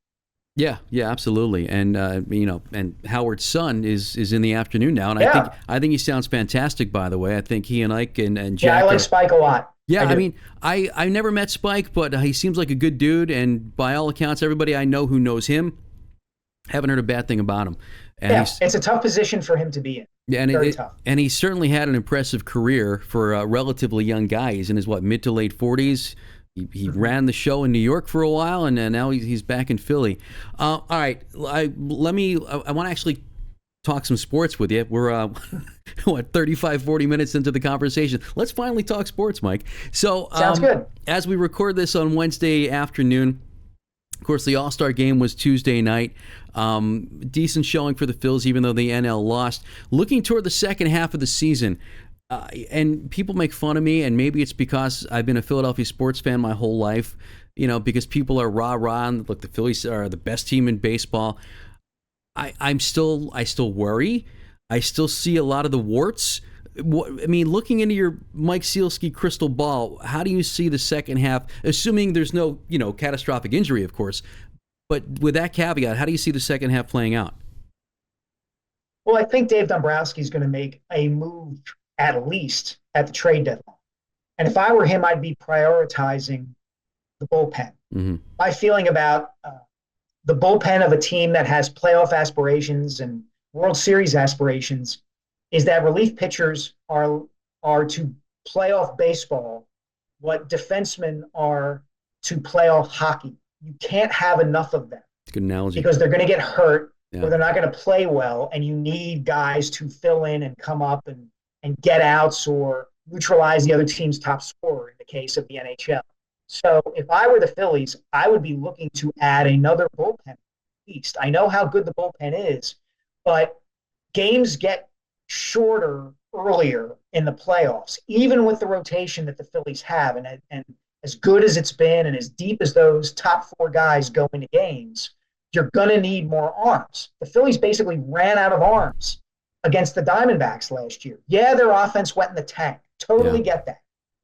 Speaker 1: Yeah, absolutely. And and Howard's son is in the afternoon now, and
Speaker 2: Yeah.
Speaker 1: I think he sounds fantastic. By the way, I think he and Ike and
Speaker 2: Yeah, I
Speaker 1: Jack
Speaker 2: like
Speaker 1: are.
Speaker 2: Spike a lot.
Speaker 1: Yeah,
Speaker 2: I
Speaker 1: I
Speaker 2: do.
Speaker 1: mean, I never met Spike, but he seems like a good dude, and by all accounts, everybody I know who knows him haven't heard a bad thing about him. And
Speaker 2: Yeah,
Speaker 1: he's
Speaker 2: it's a tough position for him to be in.
Speaker 1: yeah, and
Speaker 2: Very tough.
Speaker 1: and he certainly had an impressive career for a relatively young guy. He's in his mid to late 40s. He
Speaker 2: Mhm.
Speaker 1: ran the show in New York for a while, and now he's back in Philly. All right, I want to actually talk some sports with you. We're 35, 40 minutes into the conversation. Let's finally talk sports, Mike. So
Speaker 2: Sounds good.
Speaker 1: as we record this on Wednesday afternoon, of course, the All-Star game was Tuesday night. Decent showing for the Phillies, even though the NL lost. Looking toward the second half of the season, and people make fun of me, and maybe it's because I've been a Philadelphia sports fan my whole life, because people are rah-rah, and look, the Phillies are the best team in baseball. I still worry. I still see a lot of the warts. I mean, looking into your Mike Sielski crystal ball, how do you see the second half, assuming there's no, catastrophic injury, of course, but with that caveat, how do you see the second half playing out?
Speaker 2: Well, I think Dave Dombrowski is going to make a move at least at the trade deadline. And if I were him, I'd be prioritizing the bullpen.
Speaker 1: Mm-hmm.
Speaker 2: My feeling about the bullpen of a team that has playoff aspirations and World Series aspirations is that relief pitchers are to playoff baseball what defensemen are to playoff hockey. You can't have enough of them.
Speaker 1: Good analogy.
Speaker 2: Because they're going to get hurt or
Speaker 1: Yeah.
Speaker 2: they're not going to play well, and you need guys to fill in and come up and get outs or neutralize the other team's top scorer in the case of the NHL. So if I were the Phillies, I would be looking to add another bullpen at least. I know how good the bullpen is, but games get shorter earlier in the playoffs, even with the rotation that the Phillies have. And as good as it's been and as deep as those top four guys go into games, you're going to need more arms. The Phillies basically ran out of arms against the Diamondbacks last year. Yeah, their offense went in the tank. Totally get that.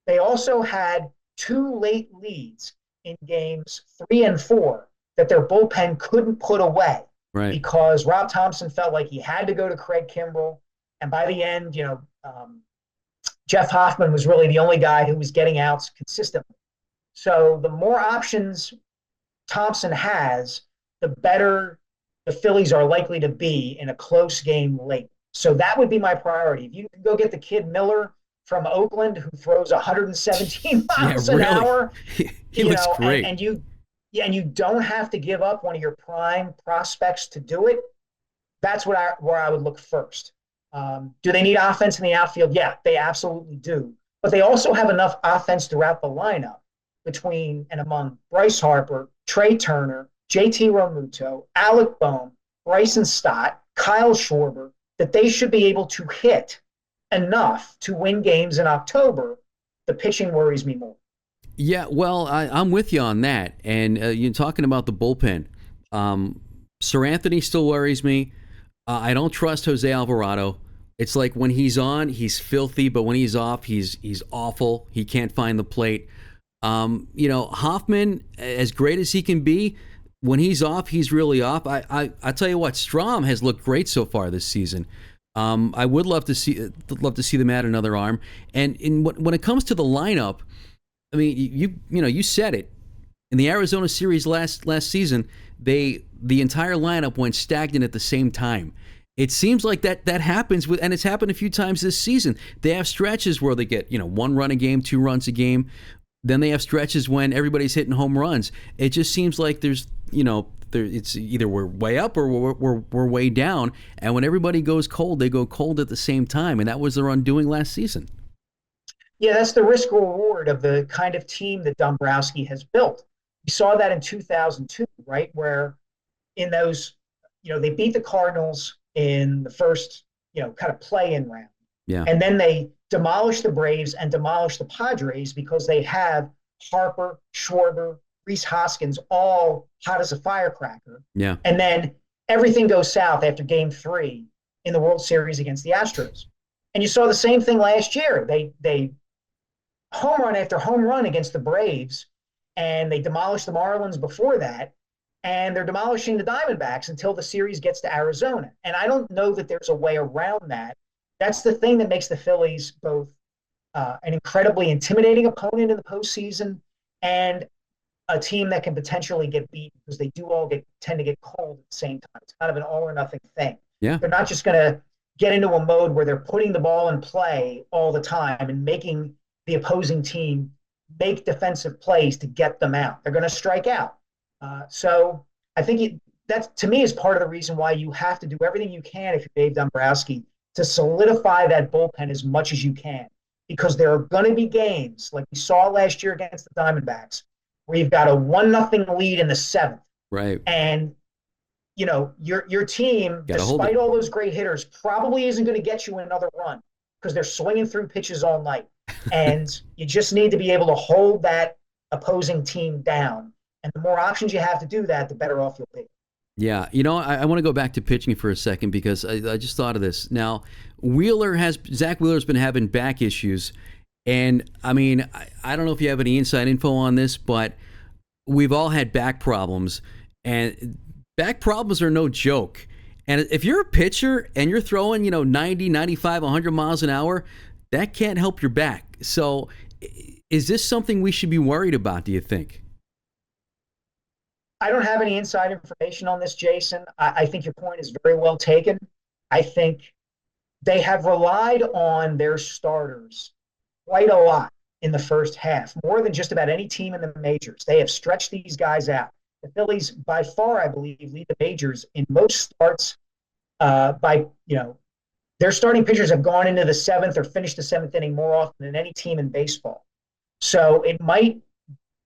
Speaker 2: They also had two late leads in games 3 and 4 that their bullpen couldn't put away.
Speaker 1: Right.
Speaker 2: Because Rob Thompson felt like he had to go to Craig Kimbrell. And by the end, Jeff Hoffman was really the only guy who was getting outs consistently. So the more options Thompson has, the better the Phillies are likely to be in a close game late. So that would be my priority. If you can go get the kid Miller from Oakland who throws 117 miles an hour,
Speaker 1: he looks great.
Speaker 2: And you don't have to give up one of your prime prospects to do it. That's where I would look first. Do they need offense in the outfield? Yeah, they absolutely do. But they also have enough offense throughout the lineup between and among Bryce Harper, Trey Turner, JT Realmuto, Alec Bohm, Bryson Stott, Kyle Schwarber, that they should be able to hit enough to win games in October. The pitching worries me more.
Speaker 1: Yeah, well, I'm with you on that. And you're talking about the bullpen. Sir Anthony still worries me. I don't trust Jose Alvarado. It's like when he's on, he's filthy, but when he's off, he's awful. He can't find the plate. Hoffman, as great as he can be, when he's off, he's really off. I tell you what, Strahm has looked great so far this season. I would love to see them add another arm. And when it comes to the lineup, I mean, you said it. In the Arizona series last season, the entire lineup went stagnant at the same time. It seems like that happens and it's happened a few times this season. They have stretches where they get 1 run a game, 2 runs a game. Then they have stretches when everybody's hitting home runs. It just seems like there's it's either we're way up or we're way down. And when everybody goes cold, they go cold at the same time, and that was their undoing last season.
Speaker 2: Yeah, that's the risk reward of the kind of team that Dombrowski has built. We saw that in 2002, right? Where in those, they beat the Cardinals in the first, kind of play-in round.
Speaker 1: Yeah.
Speaker 2: And then they demolished the Braves and demolished the Padres because they have Harper, Schwarber, Rhys Hoskins, all hot as a firecracker.
Speaker 1: Yeah.
Speaker 2: And then everything goes south after game 3 in the World Series against the Astros. And you saw the same thing last year. They home run after home run against the Braves, and they demolished the Marlins before that. and they're demolishing the Diamondbacks until the series gets to Arizona. And I don't know that there's a way around that. That's the thing that makes the Phillies both an incredibly intimidating opponent in the postseason and a team that can potentially get beat because they do all tend to get cold at the same time. It's kind of an all or nothing thing.
Speaker 1: Yeah.
Speaker 2: They're not just going to get into a mode where they're putting the ball in play all the time and making the opposing team make defensive plays to get them out. They're going to strike out. So I think that, to me, is part of the reason why you have to do everything you can if you're Dave Dombrowski to solidify that bullpen as much as you can, because there are going to be games like we saw last year against the Diamondbacks where you've got a 1-0 lead in the 7th.
Speaker 1: Right.
Speaker 2: And your team, despite all those great hitters, probably isn't going to get you another run because they're swinging through pitches all night. And you just need to be able to hold that opposing team down. And the more options you have to do that, the better off you'll be.
Speaker 1: Yeah, I want to go back to pitching for a second because I just thought of this. Now, Zach Wheeler's been having back issues, and I mean, I don't know if you have any inside info on this, but we've all had back problems, and back problems are no joke. And if you're a pitcher and you're throwing, 90, 95, 100 miles an hour, that can't help your back. So, is this something we should be worried about, do you think?
Speaker 2: I don't have any inside information on this, Jason. I think your point is very well taken. I think they have relied on their starters quite a lot in the first half, more than just about any team in the majors. They have stretched these guys out. The Phillies, by far, I believe, lead the majors in most starts their starting pitchers have gone into the 7th or finished the 7th inning more often than any team in baseball. So it might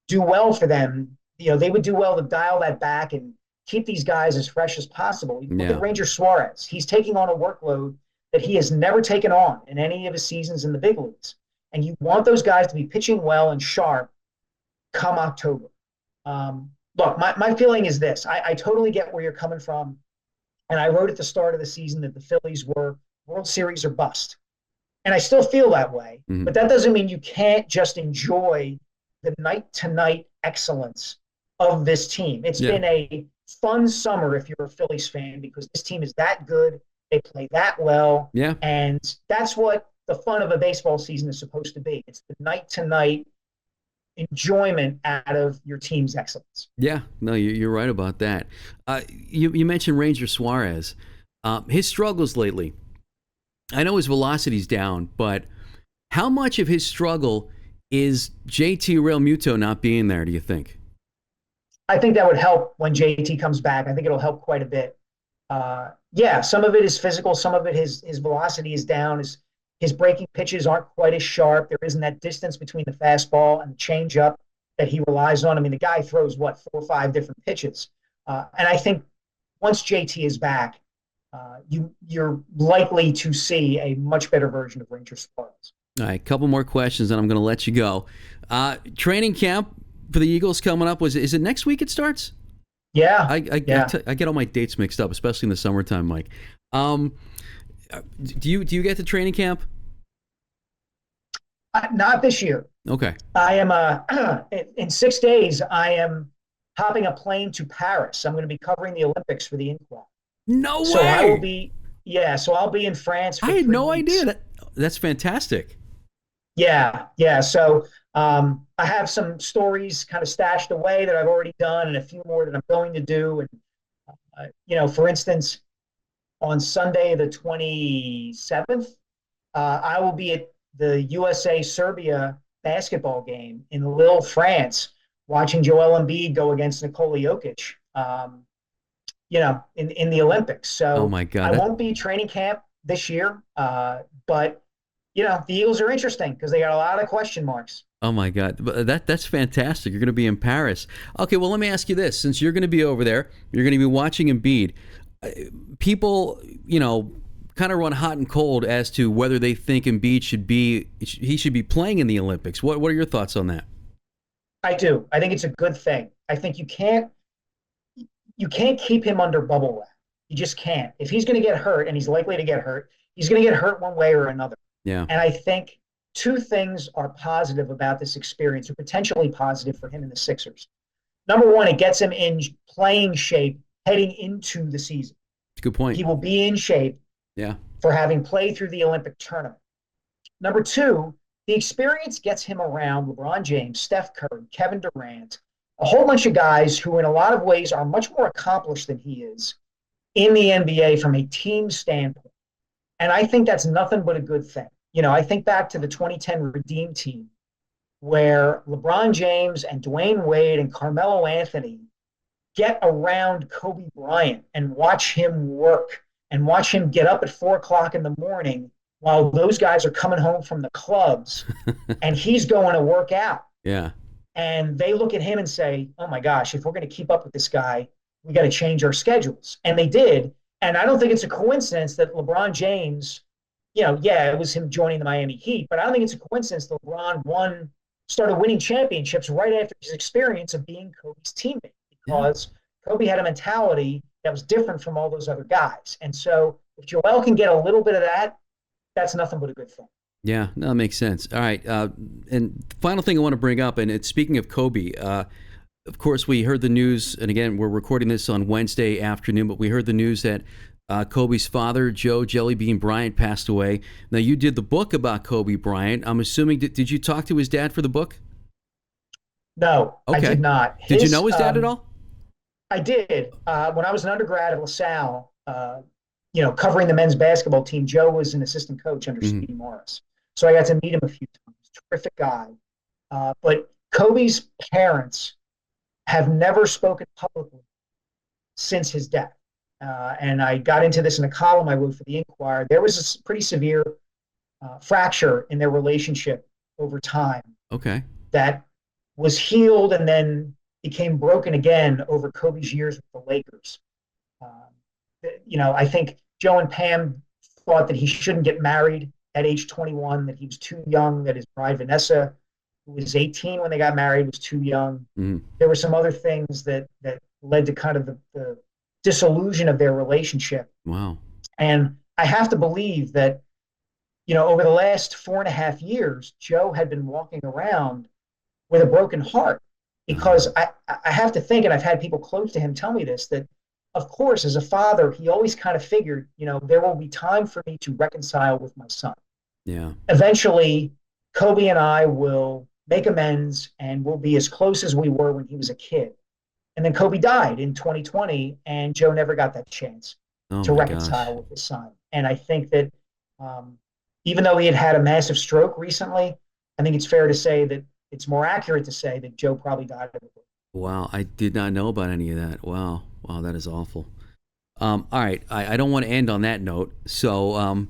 Speaker 2: do well for them. They would do well to dial that back and keep these guys as fresh as possible. Look at Ranger Suarez. He's taking on a workload that he has never taken on in any of his seasons in the big leagues. And you want those guys to be pitching well and sharp come October. Look, my feeling is this. I totally get where you're coming from. And I wrote at the start of the season that the Phillies were World Series or bust. And I still feel that way. Mm-hmm. But that doesn't mean you can't just enjoy the night-to-night excellence of this team. It's been a fun summer if you're a Phillies fan because this team is that good. They play that well.
Speaker 1: Yeah.
Speaker 2: And that's what the fun of a baseball season is supposed to be. It's the night-to-night enjoyment out of your team's excellence.
Speaker 1: Yeah, no, you're right about that. You mentioned Ranger Suarez. His struggles lately. I know his velocity's down, but how much of his struggle is JT Realmuto not being there, do you think?
Speaker 2: I think that would help when JT comes back. I think it'll help quite a bit. Some of it is physical. Some of it, his velocity is down. His breaking pitches aren't quite as sharp. There isn't that distance between the fastball and the changeup that he relies on. I mean, the guy throws, 4 or 5 different pitches. And I think once JT is back, you're likely to see a much better version of Ranger Suarez.
Speaker 1: All right, a couple more questions, and I'm going to let you go. Training camp for the Eagles coming up. Is it next week it starts?
Speaker 2: Yeah.
Speaker 1: I get all my dates mixed up, especially in the summertime, Mike. Do you get to training camp?
Speaker 2: Not this year.
Speaker 1: Okay.
Speaker 2: I am in 6 days. I am hopping a plane to Paris. I'm going to be covering the Olympics for the Inquirer.
Speaker 1: No way.
Speaker 2: So I will be. Yeah. So I'll be in France.
Speaker 1: I had no idea. That's fantastic.
Speaker 2: Yeah. So I have some stories kind of stashed away that I've already done, and a few more that I'm going to do. And for instance, on Sunday the 27th, I will be at the USA-Serbia basketball game in Lille, France, watching Joel Embiid go against Nikola Jokic, in the Olympics. So
Speaker 1: oh my God,
Speaker 2: I won't be training camp this year, but the Eagles are interesting because they got a lot of question marks.
Speaker 1: Oh my God, that's fantastic. You're going to be in Paris. Okay, well, let me ask you this. Since you're going to be over there, you're going to be watching Embiid. People, kind of run hot and cold as to whether they think Embiid should be playing in the Olympics. What are your thoughts on that?
Speaker 2: I do. I think it's a good thing. I think you can't keep him under bubble wrap. You just can't. If he's going to get hurt, and he's likely to get hurt, he's going to get hurt one way or another.
Speaker 1: Yeah.
Speaker 2: And I think 2 things are positive about this experience, or potentially positive for him and the Sixers. number one, it gets him in playing shape heading into the season.
Speaker 1: Good point.
Speaker 2: He will be in shape for having played through the Olympic tournament. Number two, the experience gets him around LeBron James, Steph Curry, Kevin Durant, a whole bunch of guys who in a lot of ways are much more accomplished than he is in the NBA from a team standpoint. And I think that's nothing but a good thing. I think back to the 2010 Redeem team where LeBron James and Dwayne Wade and Carmelo Anthony get around Kobe Bryant and watch him work and watch him get up at 4:00 in the morning while those guys are coming home from the clubs and he's going to work out.
Speaker 1: Yeah.
Speaker 2: And they look at him and say, oh my gosh, if we're going to keep up with this guy, we got to change our schedules. And they did. And I don't think it's a coincidence that LeBron James, it was him joining the Miami Heat, but I don't think it's a coincidence that LeBron started winning championships right after his experience of being Kobe's teammate, because Kobe had a mentality that was different from all those other guys. And so if Joel can get a little bit of that, that's nothing but a good thing.
Speaker 1: Yeah, no, that makes sense. All right. And final thing I want to bring up, and it's speaking of Kobe, of course, we heard the news, and again, we're recording this on Wednesday afternoon, but we heard the news that Kobe's father, Joe Jellybean Bryant, passed away. Now, you did the book about Kobe Bryant. I'm assuming, did you talk to his dad for the book?
Speaker 2: No, okay. I did not.
Speaker 1: Did you know his dad at all?
Speaker 2: I did. When I was an undergrad at LaSalle, covering the men's basketball team, Joe was an assistant coach under Steve Morris. So I got to meet him a few times. Terrific guy. But Kobe's parents have never spoken publicly since his death. And I got into this in a column I wrote for the Inquirer. There was a pretty severe fracture in their relationship over time.
Speaker 1: Okay.
Speaker 2: That was healed and then became broken again over Kobe's years with the Lakers. I think Joe and Pam thought that he shouldn't get married at age 21, that he was too young, that his bride Vanessa, who was 18 when they got married, was too young. There were some other things that led to kind of the disillusion of their relationship.
Speaker 1: Wow.
Speaker 2: And I have to believe that, over the last 4.5 years, Joe had been walking around with a broken heart, because I have to think, and I've had people close to him tell me this, that of course, as a father, he always kind of figured, there will be time for me to reconcile with my son.
Speaker 1: Yeah.
Speaker 2: Eventually, Kobe and I will make amends and we'll be as close as we were when he was a kid. And then Kobe died in 2020, and Joe never got that chance to reconcile with his son. And I think that even though he had a massive stroke recently, I think it's fair to say that it's more accurate to say that Joe probably died of it. Wow,
Speaker 1: I did not know about any of that. Wow, that is awful. All right, I don't want to end on that note. So,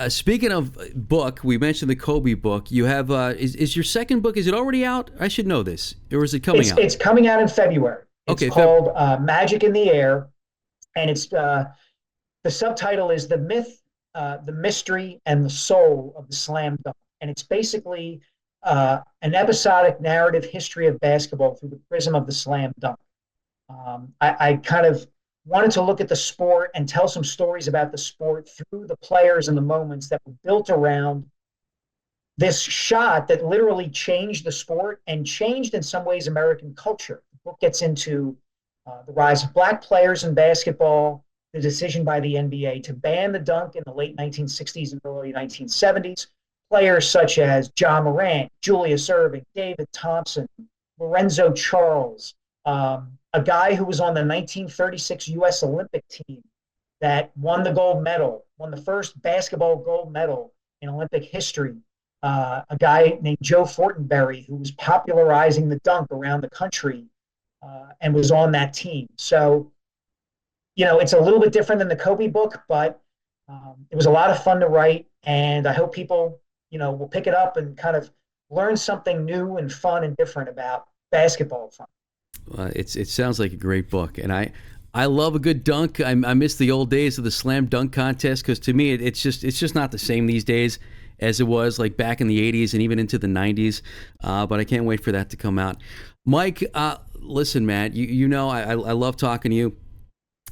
Speaker 1: speaking of book, we mentioned the Kobe book. You have is your second book? Is it already out? I should know this, or is it coming out?
Speaker 2: It's coming out in February. It's called Magic in the Air, and it's the subtitle is The Myth, the Mystery, and the Soul of the Slam Dunk, and it's basically an episodic narrative history of basketball through the prism of the slam dunk. I kind of wanted to look at the sport and tell some stories about the sport through the players and the moments that were built around this shot that literally changed the sport and changed in some ways American culture. The book gets into the rise of black players in basketball, the decision by the NBA to ban the dunk in the late 1960s and early 1970s, players such as John Morant, Julius Erving, David Thompson, Lorenzo Charles, a guy who was on the 1936 U.S. Olympic team that won the gold medal, won the first basketball gold medal in Olympic history, a guy named Joe Fortenberry who was popularizing the dunk around the country and was on that team. So, it's a little bit different than the Kobe book, but it was a lot of fun to write, and I hope people will pick it up and kind of learn something new and fun and different about basketball fun.
Speaker 1: It sounds like a great book, and I love a good dunk. I miss the old days of the slam dunk contest, because to me it's just not the same these days as it was like back in the 80s and even into the 90s. But I can't wait for that to come out. Mike, listen, man, I love talking to you.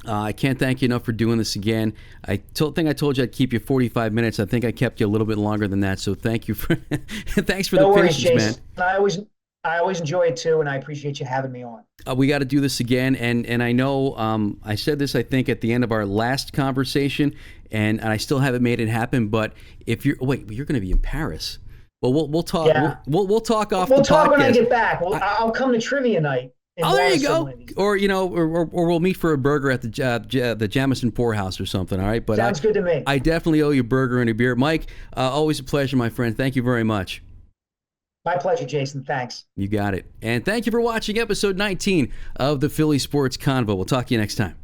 Speaker 1: I can't thank you enough for doing this again. I think I told you I'd keep you 45 minutes. I think I kept you a little bit longer than that. So thank you thanks for the patience, man.
Speaker 2: I always enjoy it too, and I appreciate you having me on.
Speaker 1: We got to do this again, and I know I said this, I think, at the end of our last conversation, and I still haven't made it happen. But if you're you're going to be in Paris. Well, we'll talk.
Speaker 2: Yeah.
Speaker 1: We'll talk off.
Speaker 2: We'll
Speaker 1: the
Speaker 2: talk
Speaker 1: podcast.
Speaker 2: when I get back. I'll come to trivia night.
Speaker 1: Oh, there you go. Or or we'll meet for a burger at the Jamison Poorhouse or something. All right, but
Speaker 2: sounds good to me.
Speaker 1: I definitely owe you a burger and a beer, Mike. Always a pleasure, my friend. Thank you very much.
Speaker 2: My pleasure, Jason. Thanks.
Speaker 1: You got it. And thank you for watching episode 19 of the Philly Sports Convo. We'll talk to you next time.